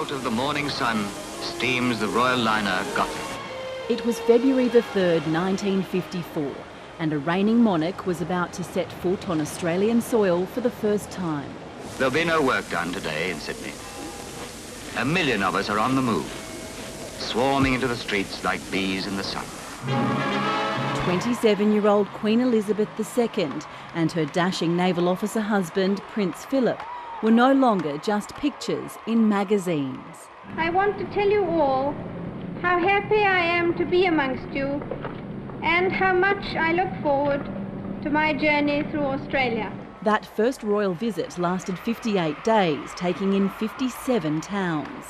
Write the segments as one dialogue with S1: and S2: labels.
S1: out of the morning sun steams the royal liner Gothic.
S2: It was February the 3rd, 1954, and a reigning monarch was about to set foot on Australian soil for the first time.
S1: There'll be no work done today in Sydney. 1 million of us are on the move, swarming into the streets like bees in the sun.
S2: 27-year-old Queen Elizabeth II and her dashing naval officer husband, Prince Philip, were no longer just pictures in magazines.
S3: I want to tell you all how happy I am to be amongst you and how much I look forward to my journey through Australia.
S2: That first royal visit lasted 58 days, taking in 57 towns.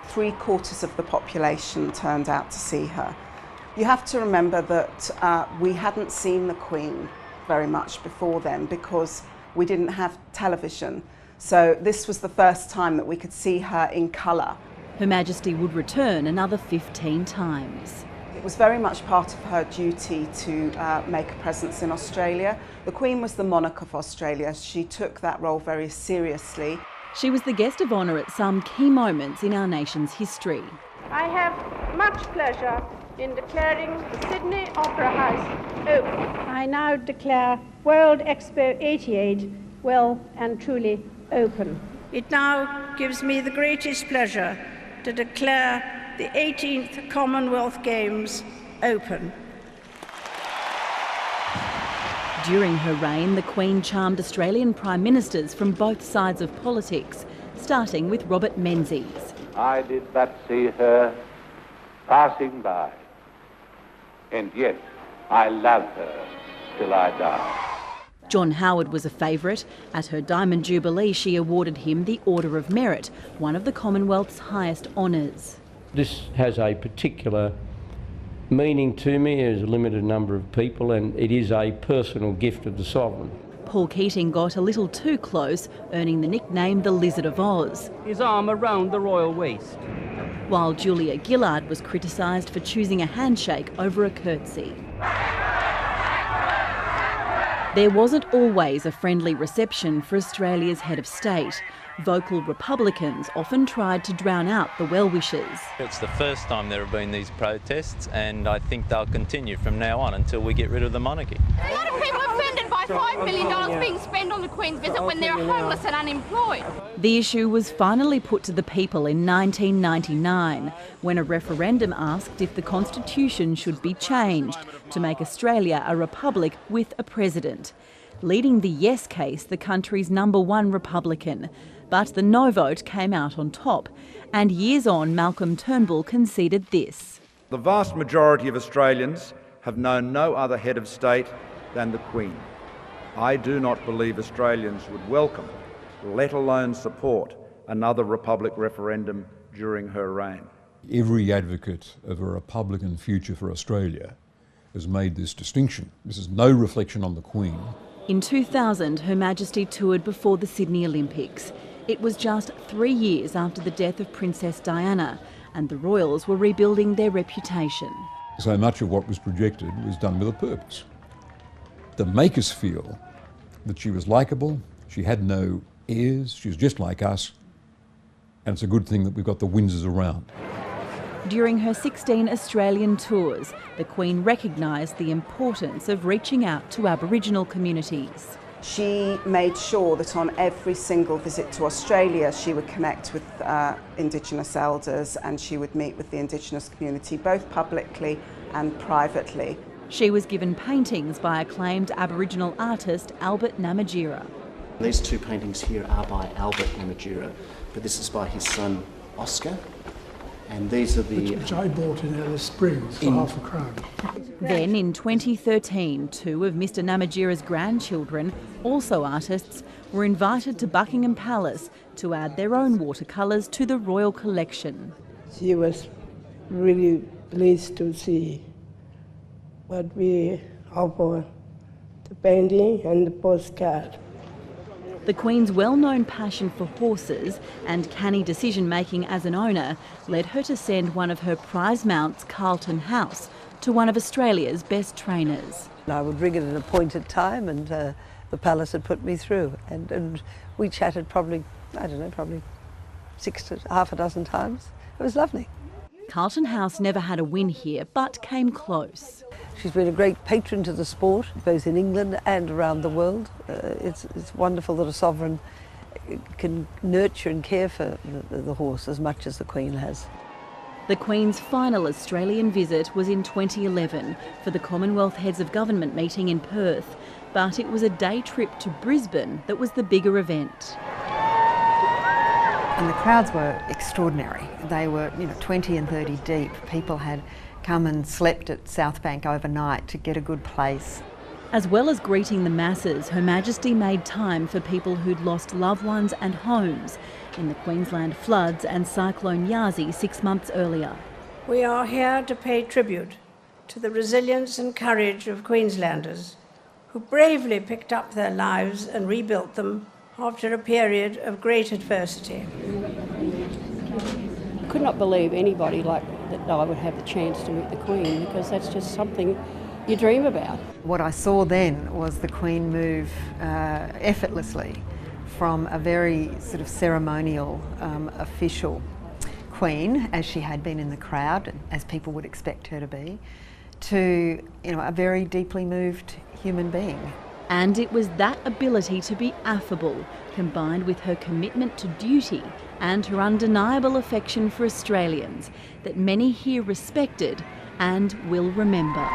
S4: 3/4 of the population turned out to see her. You have to remember that we hadn't seen the Queen very much before then because we didn't have television. So this was the first time that we could see her in colour.
S2: Her Majesty would return another 15 times.
S4: It was very much part of her duty to make a presence in Australia. The Queen was the monarch of Australia. She took that role very seriously.
S2: She was the guest of honour at some key moments in our nation's history.
S3: I have much pleasure in declaring the Sydney Opera House open. I now declare World Expo 88 well and truly open. It now gives me the greatest pleasure to declare the 18th Commonwealth Games open.
S2: During her reign, the Queen charmed Australian Prime Ministers from both sides of politics, starting with Robert Menzies.
S5: I did but see her passing by, and yet I love her till I die.
S2: John Howard was a favourite. At her Diamond Jubilee, she awarded him the Order of Merit, one of the Commonwealth's highest honours.
S6: This has a particular meaning to me as a limited number of people, and it is a personal gift of the Sovereign.
S2: Paul Keating got a little too close, earning the nickname the Lizard of Oz.
S7: His arm around the royal waist.
S2: While Julia Gillard was criticised for choosing a handshake over a curtsy. There wasn't always a friendly reception for Australia's head of state. Vocal Republicans often tried to drown out the well-wishers.
S8: It's the first time there have been these protests, and I think they'll continue from now on until we get rid of the monarchy.
S9: A lot of people are offended by $5 million being spent on the Queen's visit when they're homeless and unemployed.
S2: The issue was finally put to the people in 1999, when a referendum asked if the Constitution should be changed to make Australia a republic with a president. Leading the yes case, the country's #1 Republican. But the no vote came out on top, and years on, Malcolm Turnbull conceded this.
S10: The vast majority of Australians have known no other head of state than the Queen. I do not believe Australians would welcome, let alone support, another republic referendum during her reign.
S11: Every advocate of a Republican future for Australia has made this distinction. This is no reflection on the Queen.
S2: In 2000, Her Majesty toured before the Sydney Olympics. It was just 3 years after the death of Princess Diana, and the royals were rebuilding their reputation.
S11: So much of what was projected was done with a purpose. To make us feel that she was likeable, she had no airs, she was just like us, and it's a good thing that we've got the Windsors around.
S2: During her 16 Australian tours, the Queen recognised the importance of reaching out to Aboriginal communities.
S4: She made sure that on every single visit to Australia she would connect with Indigenous elders and she would meet with the Indigenous community, both publicly and privately.
S2: She was given paintings by acclaimed Aboriginal artist Albert Namatjira.
S12: These two paintings here are by Albert Namatjira, but this is by his son Oscar. And these are the...
S13: Which I bought in Alice Springs for £0.50.
S2: Then in 2013, two of Mr Namatjira's grandchildren, also artists, were invited to Buckingham Palace to add their own watercolours to the royal collection.
S14: She was really pleased to see what we offer, the painting and the postcard.
S2: The Queen's well-known passion for horses and canny decision-making as an owner led her to send one of her prize mounts, Carlton House, to one of Australia's best trainers.
S15: I would ring at an appointed time and the palace had put me through and we chatted probably, I don't know, probably half a dozen times. It was lovely.
S2: Carlton House never had a win here, but came close.
S15: She's been a great patron to the sport, both in England and around the world. It's wonderful that a sovereign can nurture and care for the horse as much as the Queen has.
S2: The Queen's final Australian visit was in 2011 for the Commonwealth Heads of Government meeting in Perth, but it was a day trip to Brisbane that was the bigger event.
S16: And the crowds were extraordinary. They were, 20 and 30 deep. People had come and slept at South Bank overnight to get a good place.
S2: As well as greeting the masses, Her Majesty made time for people who'd lost loved ones and homes in the Queensland floods and Cyclone Yasi 6 months earlier.
S3: We are here to pay tribute to the resilience and courage of Queenslanders who bravely picked up their lives and rebuilt them after a period of great adversity.
S17: I could not believe anybody like that I would have the chance to meet the Queen, because that's just something you dream about.
S16: What I saw then was the Queen move effortlessly from a very sort of ceremonial, official Queen, as she had been in the crowd, as people would expect her to be, to a very deeply moved human being.
S2: And it was that ability to be affable, combined with her commitment to duty and her undeniable affection for Australians, that many here respected and will remember.